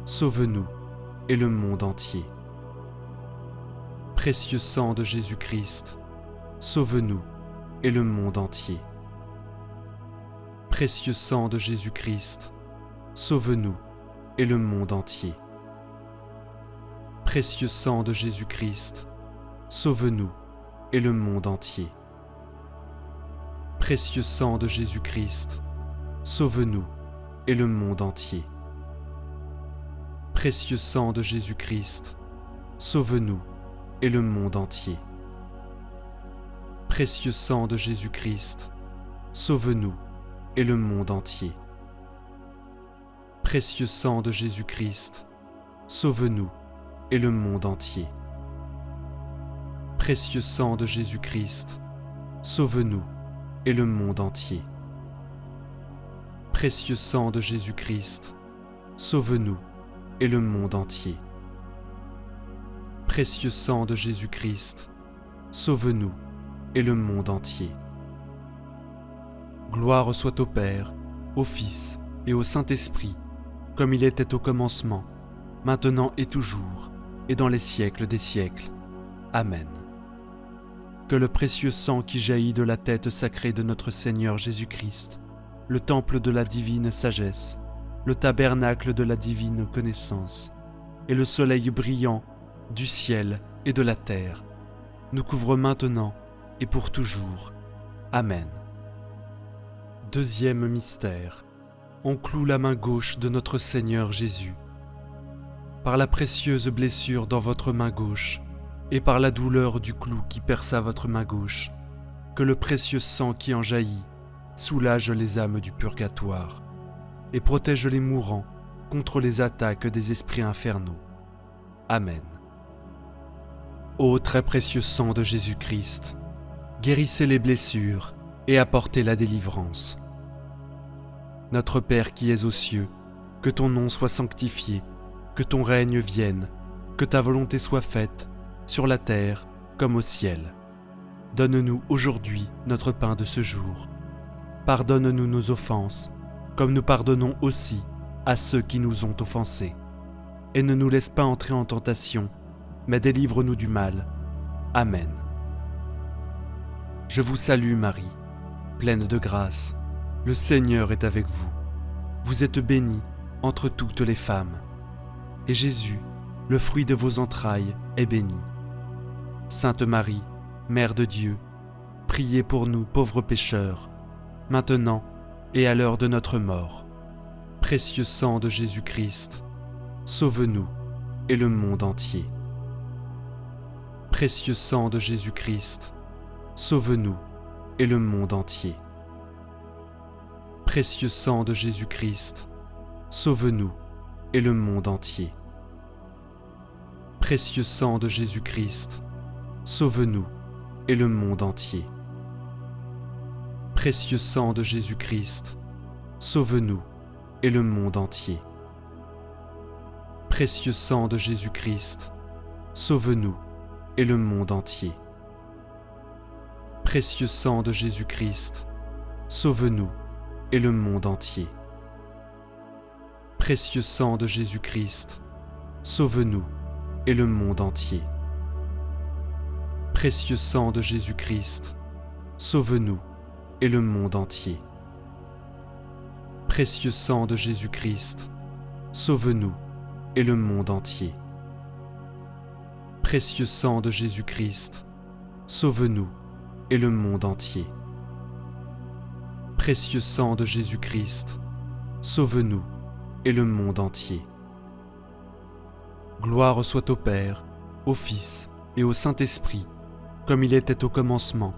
A: sauve-nous et le monde entier. Précieux sang de Jésus-Christ, sauve-nous et le monde entier. Précieux sang de Jésus-Christ, sauve-nous et le monde entier. Précieux sang de Jésus-Christ, sauve-nous et le monde entier. Précieux sang de Jésus-Christ, sauve-nous et le monde entier. Précieux sang de Jésus-Christ, sauve-nous et le monde entier. Précieux sang de Jésus-Christ, sauve-nous et le monde entier. Précieux sang de Jésus-Christ, sauve-nous et le monde entier. Précieux sang de Jésus-Christ, sauve-nous et le monde entier. Précieux sang de Jésus-Christ, sauve-nous et le monde entier. Précieux sang de Jésus-Christ, sauve-nous et le monde entier. Gloire soit au Père, au Fils et au Saint-Esprit, comme il était au commencement, maintenant et toujours, et dans les siècles des siècles. Amen. Que le précieux sang qui jaillit de la tête sacrée de notre Seigneur Jésus-Christ, le temple de la divine sagesse, le tabernacle de la divine connaissance, et le soleil brillant du ciel et de la terre, nous couvre maintenant et pour toujours. Amen. Deuxième mystère. On cloue la main gauche de notre Seigneur Jésus. Par la précieuse blessure dans votre main gauche, et par la douleur du clou qui perça votre main gauche, que le précieux sang qui en jaillit soulage les âmes du purgatoire et protège les mourants contre les attaques des esprits infernaux. Amen. Ô très précieux sang de Jésus-Christ, guérissez les blessures et apportez la délivrance. Notre Père qui es aux cieux, que ton nom soit sanctifié, que ton règne vienne, que ta volonté soit faite, sur la terre comme au ciel. Donne-nous aujourd'hui notre pain de ce jour. Pardonne-nous nos offenses, comme nous pardonnons aussi à ceux qui nous ont offensés. Et ne nous laisse pas entrer en tentation, mais délivre-nous du mal. Amen. Je vous salue Marie, pleine de grâce. Le Seigneur est avec vous. Vous êtes bénie entre toutes les femmes. Et Jésus, le fruit de vos entrailles, est béni. Sainte Marie, Mère de Dieu, priez pour nous pauvres pécheurs, maintenant et à l'heure de notre mort. Précieux sang de Jésus-Christ, sauve-nous et le monde entier. Précieux sang de Jésus-Christ, sauve-nous et le monde entier. Précieux sang de Jésus-Christ, sauve-nous et le monde entier. Précieux sang de Jésus-Christ, sauve-nous et le monde entier. Précieux sang de Jésus-Christ, sauve-nous et le monde entier. Précieux sang de Jésus-Christ, sauve-nous et le monde entier. Précieux sang de Jésus-Christ, sauve-nous et le monde entier. Précieux sang de Jésus-Christ, sauve-nous et le monde entier. Précieux sang de Jésus-Christ, sauve-nous et le monde entier. Précieux sang de Jésus-Christ, sauve-nous et le monde entier. Précieux sang de Jésus-Christ, sauve-nous et le monde entier. Précieux sang de Jésus-Christ, sauve-nous et le monde entier. Gloire soit au Père, au Fils et au Saint-Esprit, comme il était au commencement,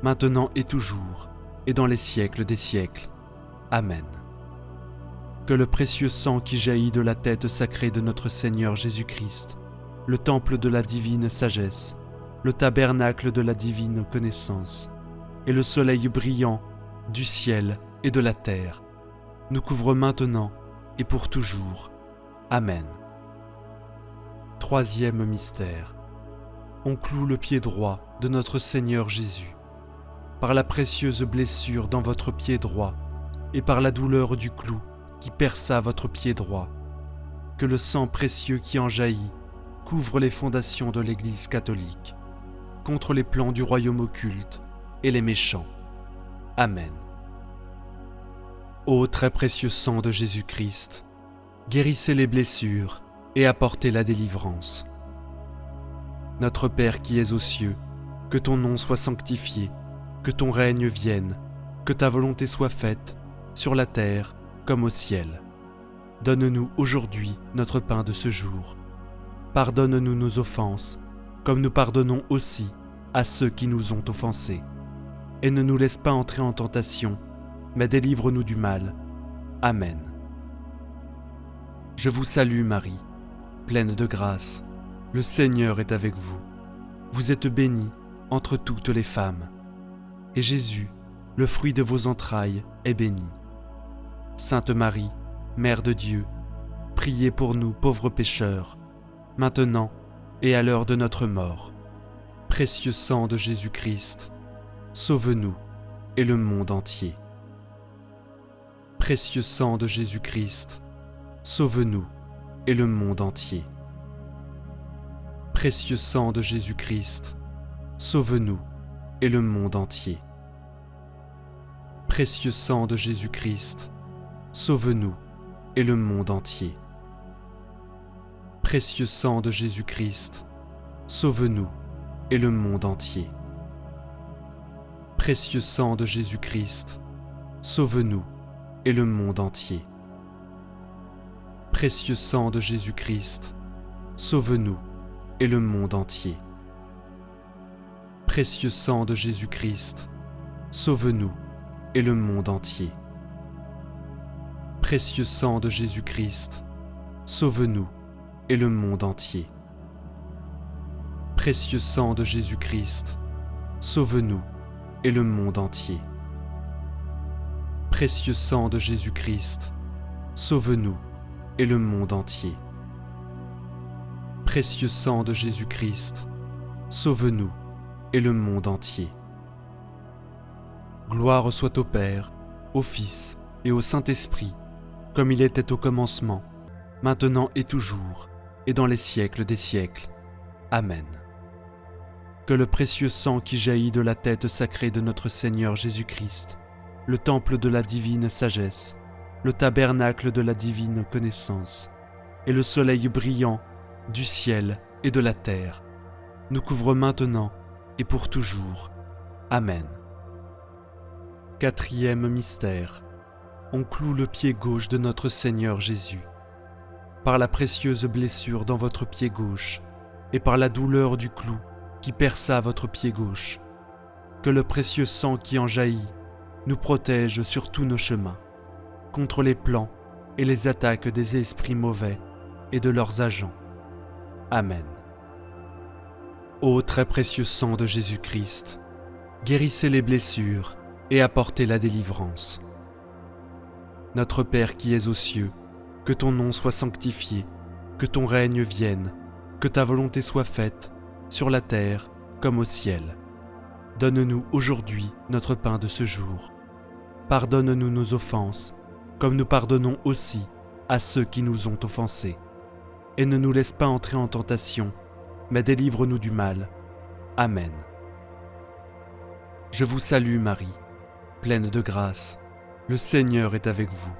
A: maintenant et toujours, et dans les siècles des siècles. Amen. Que le précieux sang qui jaillit de la tête sacrée de notre Seigneur Jésus-Christ, le temple de la divine sagesse, le tabernacle de la divine connaissance, et le soleil brillant du ciel et de la terre, nous couvre maintenant et pour toujours. Amen. Troisième mystère. On cloue le pied droit de notre Seigneur Jésus. Par la précieuse blessure dans votre pied droit et par la douleur du clou qui perça votre pied droit, que le sang précieux qui en jaillit couvre les fondations de l'Église catholique, contre les plans du royaume occulte et les méchants. Amen. Ô très précieux sang de Jésus-Christ, guérissez les blessures et apportez la délivrance. Notre Père qui es aux cieux, que ton nom soit sanctifié, que ton règne vienne, que ta volonté soit faite, sur la terre comme au ciel. Donne-nous aujourd'hui notre pain de ce jour. Pardonne-nous nos offenses, comme nous pardonnons aussi à ceux qui nous ont offensés. Et ne nous laisse pas entrer en tentation, mais délivre-nous du mal. Amen. Je vous salue Marie, pleine de grâce. Le Seigneur est avec vous. vous êtes bénie entre toutes les femmes. Et Jésus, le fruit de vos entrailles, est béni. Sainte Marie, Mère de Dieu, priez pour nous pauvres pécheurs, maintenant et à l'heure de notre mort. Précieux sang de Jésus-Christ, sauve-nous et le monde entier. Précieux sang de Jésus-Christ, sauve-nous et le monde entier. Précieux sang de Jésus-Christ, sauve-nous et le monde entier. Précieux sang de Jésus-Christ, sauve-nous et le monde entier. Précieux sang de Jésus-Christ, sauve-nous et le monde entier. Précieux sang de Jésus-Christ, sauve-nous et le monde entier. Précieux sang de Jésus-Christ, sauve-nous et le monde entier. Précieux sang de Jésus-Christ, sauve-nous et le monde entier. Précieux sang de Jésus-Christ, sauve-nous et le monde entier. Précieux sang de Jésus-Christ, sauve-nous et le monde entier. Précieux sang de Jésus-Christ, sauve-nous et le monde entier. Précieux sang de Jésus-Christ, sauve-nous et le monde entier. Gloire soit au Père, au Fils et au Saint-Esprit, comme il était au commencement, maintenant et toujours, et dans les siècles des siècles. Amen. Que le précieux sang qui jaillit de la tête sacrée de notre Seigneur Jésus-Christ, le temple de la divine sagesse, le tabernacle de la divine connaissance, et le soleil brillant du ciel et de la terre, nous couvre maintenant et pour toujours. Amen. Quatrième mystère. On cloue le pied gauche de notre Seigneur Jésus. Par la précieuse blessure dans votre pied gauche, et par la douleur du clou qui perça votre pied gauche, que le précieux sang qui en jaillit nous protège sur tous nos chemins, contre les plans et les attaques des esprits mauvais et de leurs agents. Amen. Ô très précieux sang de Jésus-Christ, guérissez les blessures et apportez la délivrance. Notre Père qui es aux cieux, que ton nom soit sanctifié, que ton règne vienne, que ta volonté soit faite, sur la terre comme au ciel. Donne-nous aujourd'hui notre pain de ce jour. Pardonne-nous nos offenses, comme nous pardonnons aussi à ceux qui nous ont offensés. Et ne nous laisse pas entrer en tentation, mais délivre-nous du mal. Amen. Je vous salue Marie, pleine de grâce. Le Seigneur est avec vous.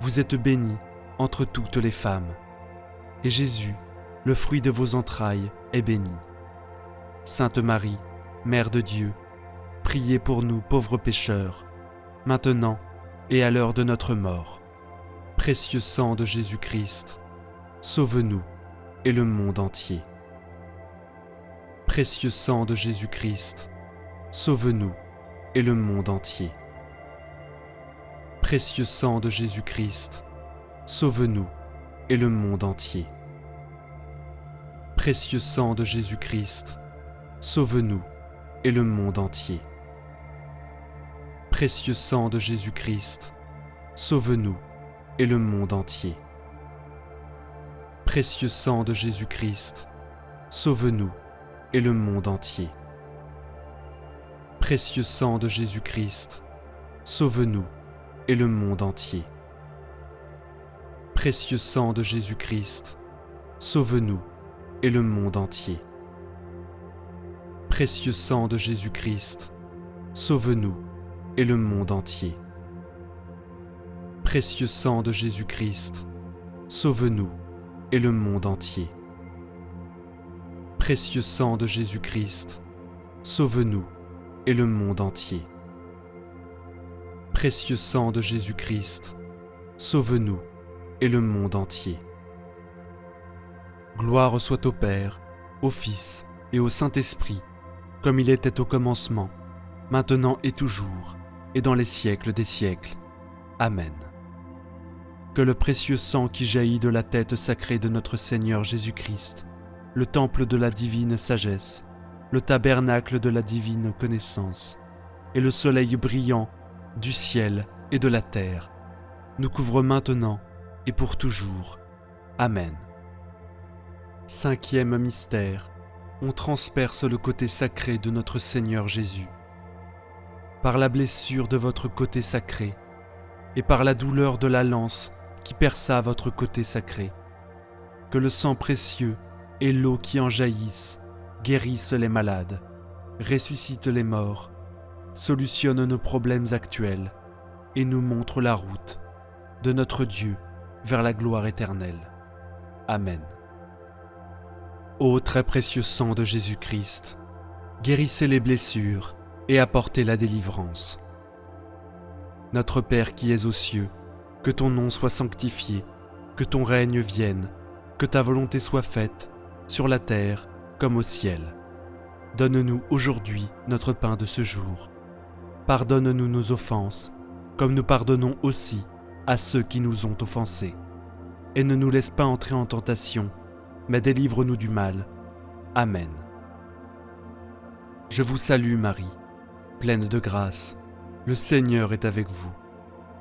A: Vous êtes bénie entre toutes les femmes. Et Jésus, le fruit de vos entrailles, est béni. Sainte Marie, Mère de Dieu, priez pour nous pauvres pécheurs, maintenant et à l'heure de notre mort. Précieux sang de Jésus-Christ, sauve-nous et le monde entier. Précieux sang de Jésus-Christ, sauve-nous et le monde entier. Précieux sang de Jésus-Christ, sauve-nous et le monde entier. Précieux sang de Jésus-Christ, sauve-nous et le monde entier. Précieux sang de Jésus-Christ, sauve-nous et le monde entier. Précieux sang de Jésus-Christ, sauve-nous et le monde entier. Précieux sang de Jésus-Christ, sauve-nous et le monde entier. Précieux sang de Jésus-Christ, sauve-nous et le monde entier. Précieux sang de Jésus-Christ, sauve-nous et le monde entier. Précieux sang de Jésus-Christ, sauve-nous et le monde entier. Précieux sang de Jésus-Christ, sauve-nous et le monde entier. Précieux sang de Jésus-Christ, sauve-nous et le monde entier. Gloire soit au Père, au Fils et au Saint-Esprit, comme il était au commencement, maintenant et toujours, et dans les siècles des siècles. Amen. Que le précieux sang qui jaillit de la tête sacrée de notre Seigneur Jésus-Christ, le temple de la divine sagesse, le tabernacle de la divine connaissance, et le soleil brillant du ciel et de la terre, nous couvre maintenant et pour toujours. Amen. Cinquième mystère, on transperce le côté sacré de notre Seigneur Jésus. Par la blessure de votre côté sacré, et par la douleur de la lance qui perça votre côté sacré, que le sang précieux et l'eau qui en jaillissent guérissent les malades, ressuscitent les morts, solutionnent nos problèmes actuels et nous montrent la route de notre Dieu vers la gloire éternelle. Amen. Ô très précieux sang de Jésus-Christ, guérissez les blessures et apportez la délivrance. Notre Père qui es aux cieux, que ton nom soit sanctifié, que ton règne vienne, que ta volonté soit faite, sur la terre comme au ciel. Donne-nous aujourd'hui notre pain de ce jour. Pardonne-nous nos offenses, comme nous pardonnons aussi à ceux qui nous ont offensés. Et ne nous laisse pas entrer en tentation, mais délivre-nous du mal. Amen. Je vous salue Marie, pleine de grâce. Le Seigneur est avec vous.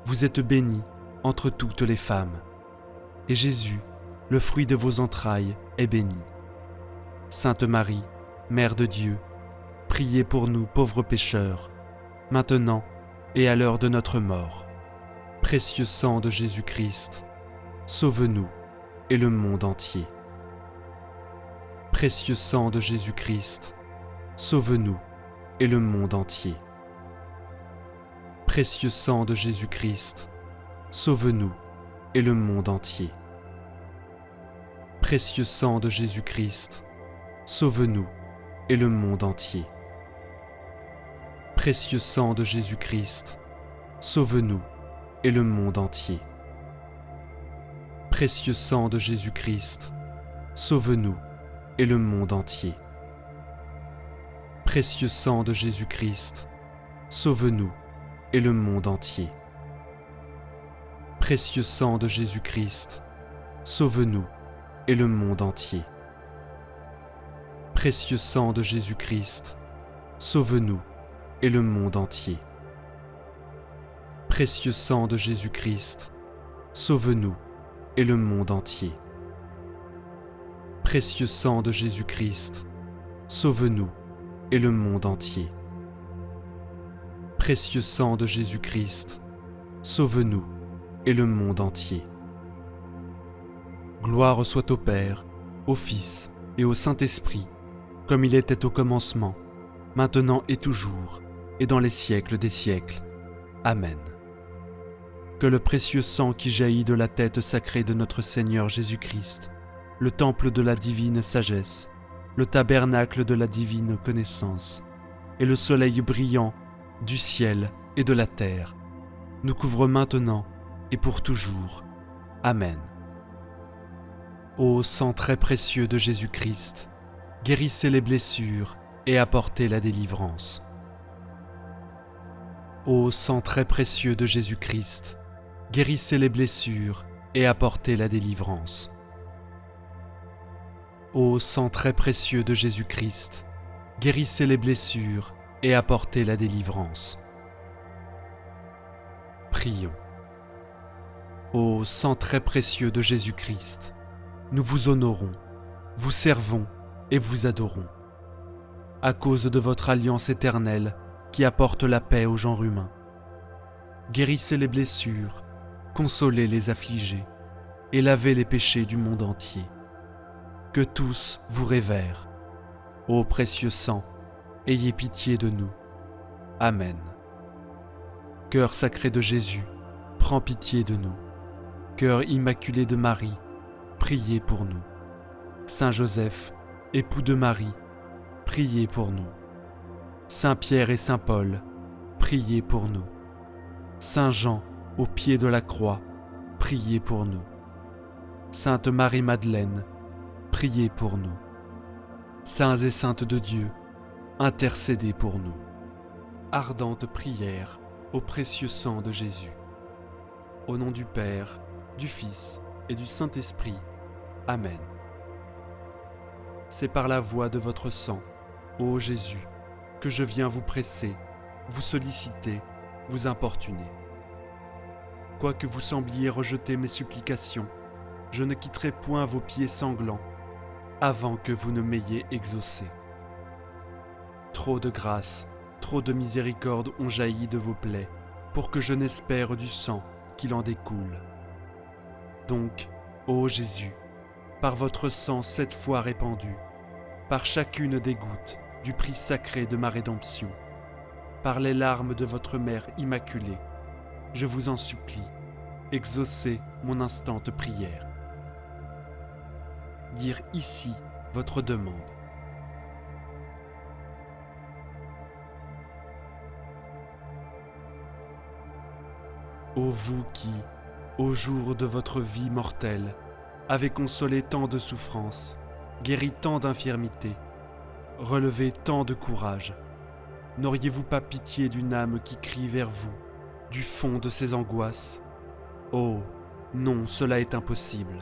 A: Vous êtes bénie entre toutes les femmes. Et Jésus, le fruit de vos entrailles, est béni. Sainte Marie, Mère de Dieu, priez pour nous pauvres pécheurs, maintenant et à l'heure de notre mort. Précieux sang de Jésus-Christ, sauve-nous et le monde entier. Précieux sang de Jésus-Christ, sauve-nous et le monde entier. Précieux sang de Jésus-Christ, sauve-nous et le monde entier. Précieux sang de Jésus-Christ, sauve-nous et le monde entier. Précieux sang de Jésus-Christ, sauve-nous et le monde entier. Précieux sang de Jésus-Christ, sauve-nous et le monde entier. Précieux sang de Jésus-Christ, sauve-nous et le monde entier. Précieux sang de Jésus-Christ, sauve-nous et le monde entier. Précieux sang de Jésus-Christ, sauve-nous et le monde entier. Précieux sang de Jésus-Christ, sauve-nous et le monde entier. Précieux sang de Jésus-Christ, sauve-nous et le monde entier. Précieux sang de Jésus-Christ, sauve-nous et le monde entier. Gloire soit au Père, au Fils et au Saint-Esprit, comme il était au commencement, maintenant et toujours, et dans les siècles des siècles. Amen. Que le précieux sang qui jaillit de la tête sacrée de notre Seigneur Jésus-Christ, le temple de la divine sagesse, le tabernacle de la divine connaissance, et le soleil brillant du ciel et de la terre, nous couvre maintenant et pour toujours. Amen. Ô sang très précieux de Jésus-Christ, guérissez les blessures et apportez la délivrance. Ô sang très précieux de Jésus-Christ, guérissez les blessures et apportez la délivrance. Ô sang très précieux de Jésus-Christ, guérissez les blessures et apportez la délivrance. Prions. Ô sang très précieux de Jésus-Christ, nous vous honorons, vous servons et vous adorons. À cause de votre alliance éternelle qui apporte la paix aux genres humains. Guérissez les blessures, consolez les affligés et lavez les péchés du monde entier. Que tous vous révèrent. Ô précieux sang, ayez pitié de nous. Amen. Cœur sacré de Jésus, prends pitié de nous. Cœur immaculé de Marie, priez pour nous. Saint Joseph, époux de Marie, priez pour nous. Saint Pierre et Saint Paul, priez pour nous. Saint Jean, au pied de la croix, priez pour nous. Sainte Marie-Madeleine, priez pour nous. Saints et saintes de Dieu, intercédez pour nous. Ardente prière au précieux sang de Jésus. Au nom du Père, du Fils et du Saint-Esprit. Amen. C'est par la voie de votre sang Ô Jésus, que je viens vous presser, vous solliciter, vous importuner. Quoique vous sembliez rejeter mes supplications, je ne quitterai point vos pieds sanglants avant que vous ne m'ayez exaucé. Trop de grâce, trop de miséricorde ont jailli de vos plaies, pour que je n'espère du sang qu'il en découle. Donc, ô Jésus, par votre sang 7 fois répandu, par chacune des gouttes du prix sacré de ma rédemption, par les larmes de votre Mère immaculée, je vous en supplie, exaucez mon instante prière. Dire ici votre demande. Ô vous qui, au jour de votre vie mortelle, avez consolé tant de souffrances, guéri tant d'infirmités, relevé tant de courage, n'auriez-vous pas pitié d'une âme qui crie vers vous, du fond de ses angoisses ? Oh, non, cela est impossible.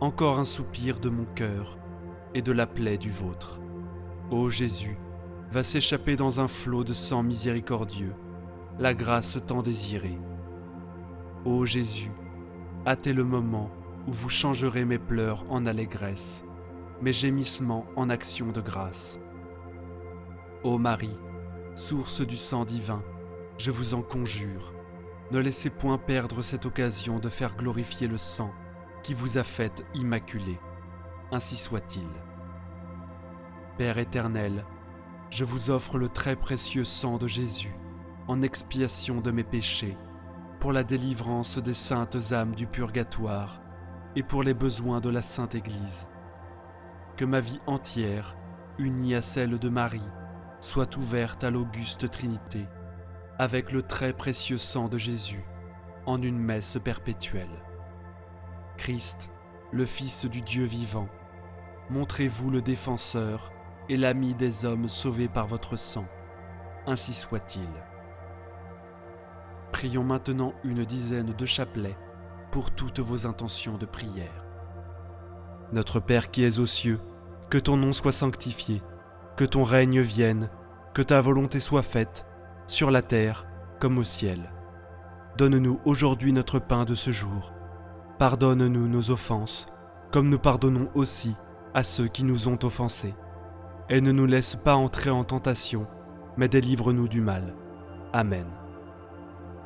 A: Encore un soupir de mon cœur et de la plaie du vôtre. Ô Jésus, va s'échapper dans un flot de sang miséricordieux, la grâce tant désirée. Ô Jésus, hâtez le moment où vous changerez mes pleurs en allégresse, mes gémissements en actions de grâce. Ô Marie, source du sang divin, je vous en conjure, ne laissez point perdre cette occasion de faire glorifier le sang qui vous a faite immaculée. Ainsi soit-il. Père éternel, je vous offre le très précieux sang de Jésus en expiation de mes péchés, pour la délivrance des saintes âmes du purgatoire et pour les besoins de la Sainte Église. Que ma vie entière, unie à celle de Marie, soit ouverte à l'auguste Trinité, avec le très précieux sang de Jésus, en une messe perpétuelle. Christ, le Fils du Dieu vivant, montrez-vous le défenseur et l'ami des hommes sauvés par votre sang. Ainsi soit-il. Prions maintenant une dizaine de chapelets pour toutes vos intentions de prière. Notre Père qui es aux cieux, que ton nom soit sanctifié, que ton règne vienne, que ta volonté soit faite, sur la terre comme au ciel. Donne-nous aujourd'hui notre pain de ce jour. Pardonne-nous nos offenses, comme nous pardonnons aussi à ceux qui nous ont offensés. Et ne nous laisse pas entrer en tentation, mais délivre-nous du mal. Amen.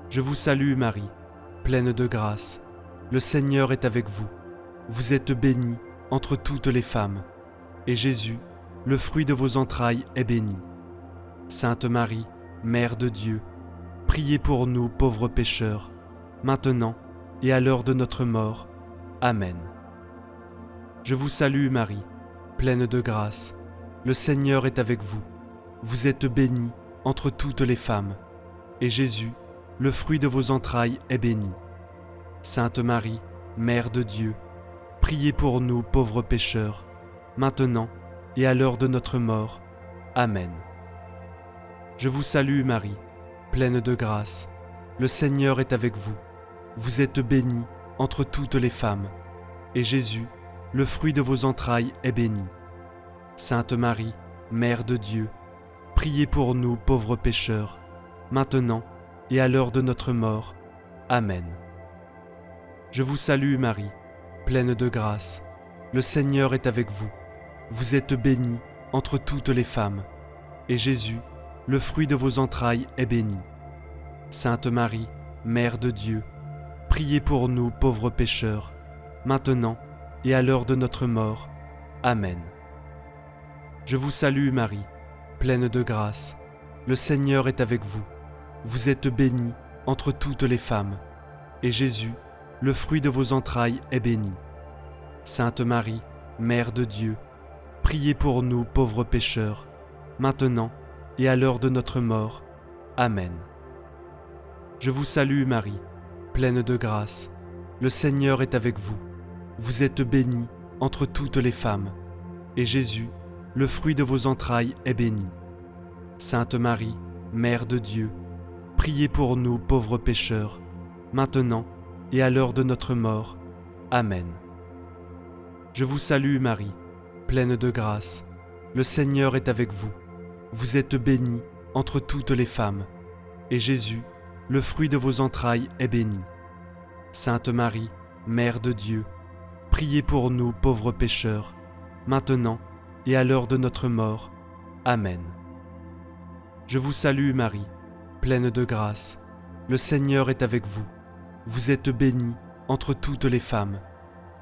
A: Je vous salue Marie, pleine de grâce. Le Seigneur est avec vous. Vous êtes bénie entre toutes les femmes, et Jésus, le fruit de vos entrailles, est béni. Sainte Marie, Mère de Dieu, priez pour nous pauvres pécheurs, maintenant et à l'heure de notre mort. Amen. Je vous salue Marie, pleine de grâce. Le Seigneur est avec vous. Vous êtes bénie entre toutes les femmes, et Jésus, le fruit de vos entrailles, est béni. Sainte Marie, Mère de Dieu, priez pour nous pauvres pécheurs, maintenant et à l'heure de notre mort. Amen. Je vous salue Marie, pleine de grâce. Le Seigneur est avec vous. Vous êtes bénie entre toutes les femmes, et Jésus, le fruit de vos entrailles, est béni. Sainte Marie, Mère de Dieu, priez pour nous pauvres pécheurs, maintenant et à l'heure de notre mort. Amen. Je vous salue Marie, pleine de grâce. Le Seigneur est avec vous. Vous êtes bénie entre toutes les femmes, et Jésus, le fruit de vos entrailles, est béni. Sainte Marie, Mère de Dieu, priez pour nous pauvres pécheurs, maintenant et à l'heure de notre mort. Amen. Je vous salue Marie, pleine de grâce. Le Seigneur est avec vous. Vous êtes bénie entre toutes les femmes, et Jésus, le fruit de vos entrailles, est béni. Sainte Marie, Mère de Dieu, priez pour nous pauvres pécheurs, maintenant et à l'heure de notre mort. Amen. Je vous salue Marie, pleine de grâce. Le Seigneur est avec vous. Vous êtes bénie entre toutes les femmes, et Jésus, le fruit de vos entrailles, est béni. Sainte Marie, Mère de Dieu, priez pour nous pauvres pécheurs, maintenant et à l'heure de notre mort. Amen. Je vous salue Marie, pleine de grâce. le Seigneur est avec vous. Vous êtes bénie entre toutes les femmes, et Jésus, le fruit de vos entrailles, est béni. Sainte Marie, Mère de Dieu, priez pour nous pauvres pécheurs, maintenant et à l'heure de notre mort. Amen. Je vous salue Marie, pleine de grâce. Le Seigneur est avec vous. Vous êtes bénie entre toutes les femmes,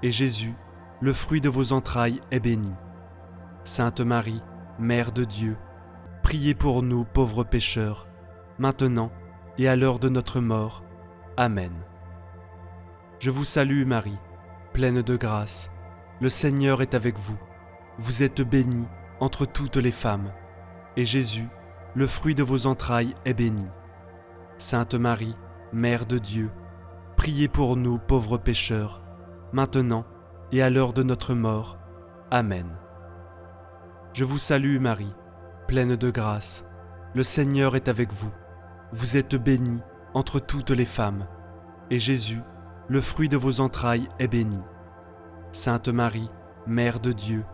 A: et Jésus, le fruit de vos entrailles, est béni. Sainte Marie, Mère de Dieu, priez pour nous pauvres pécheurs, maintenant et à l'heure de notre mort. Amen. Je vous salue Marie, pleine de grâce. Le Seigneur est avec vous. Vous êtes bénie entre toutes les femmes, et Jésus, le fruit de vos entrailles, est béni. Sainte Marie, Mère de Dieu, priez pour nous pauvres pécheurs, maintenant et à l'heure de notre mort. Amen. Je vous salue Marie, pleine de grâce. Le Seigneur est avec vous. Vous êtes bénie entre toutes les femmes, et Jésus, le fruit de vos entrailles, est béni. Sainte Marie, Mère de Dieu,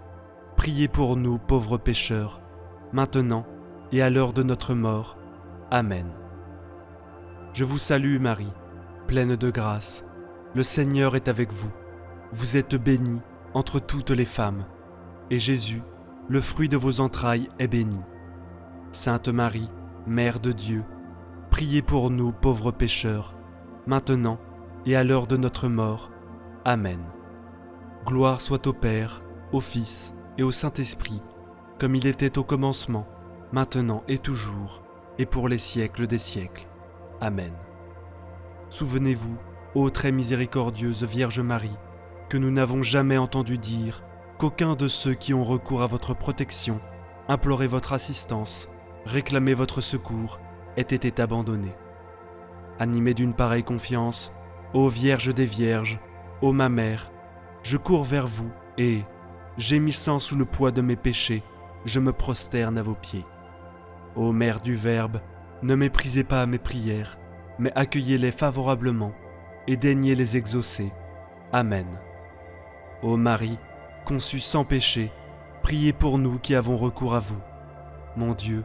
A: priez pour nous pauvres pécheurs, maintenant et à l'heure de notre mort. Amen. Je vous salue Marie, pleine de grâce. Le Seigneur est avec vous. Vous êtes bénie entre toutes les femmes, et Jésus, le fruit de vos entrailles, est béni. Sainte Marie, Mère de Dieu, priez pour nous pauvres pécheurs, maintenant et à l'heure de notre mort. Amen. Gloire soit au Père, au Fils et au Saint-Esprit, comme il était au commencement, maintenant et toujours, et pour les siècles des siècles. Amen. Souvenez-vous, ô très miséricordieuse Vierge Marie, que nous n'avons jamais entendu dire qu'aucun de ceux qui ont recours à votre protection, imploré votre assistance, réclamé votre secours, ait été abandonné. Animé d'une pareille confiance, ô Vierge des Vierges, ô ma Mère, je cours vers vous et, gémissant sous le poids de mes péchés, je me prosterne à vos pieds. Ô Mère du Verbe, ne méprisez pas mes prières, mais accueillez-les favorablement et daignez les exaucer. Amen. Ô Marie, conçue sans péché, priez pour nous qui avons recours à vous. Mon Dieu,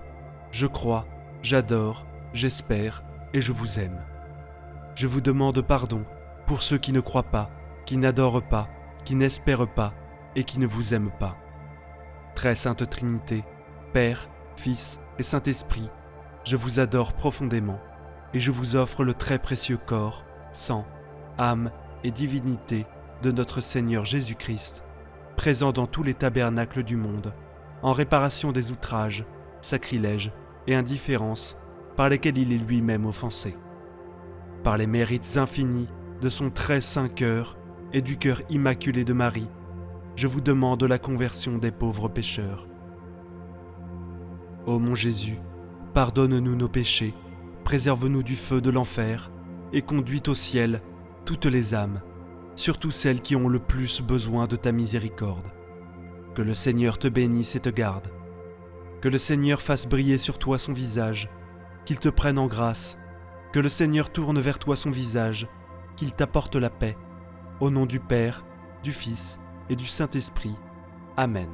A: je crois, j'adore, j'espère et je vous aime. Je vous demande pardon pour ceux qui ne croient pas, qui n'adorent pas, qui n'espèrent pas et qui ne vous aiment pas. Très Sainte Trinité, Père, Fils et Saint-Esprit, je vous adore profondément et je vous offre le très précieux corps, sang, âme et divinité de notre Seigneur Jésus-Christ, présent dans tous les tabernacles du monde, en réparation des outrages, sacrilèges et indifférences par lesquels il est lui-même offensé. Par les mérites infinis de son très saint cœur et du cœur immaculé de Marie, je vous demande la conversion des pauvres pécheurs. Ô mon Jésus, pardonne-nous nos péchés, préserve-nous du feu de l'enfer et conduis au ciel toutes les âmes, surtout celles qui ont le plus besoin de ta miséricorde. Que le Seigneur te bénisse et te garde. Que le Seigneur fasse briller sur toi son visage, qu'il te prenne en grâce. Que le Seigneur tourne vers toi son visage, qu'il t'apporte la paix. Au nom du Père, du Fils et du Saint-Esprit. Amen.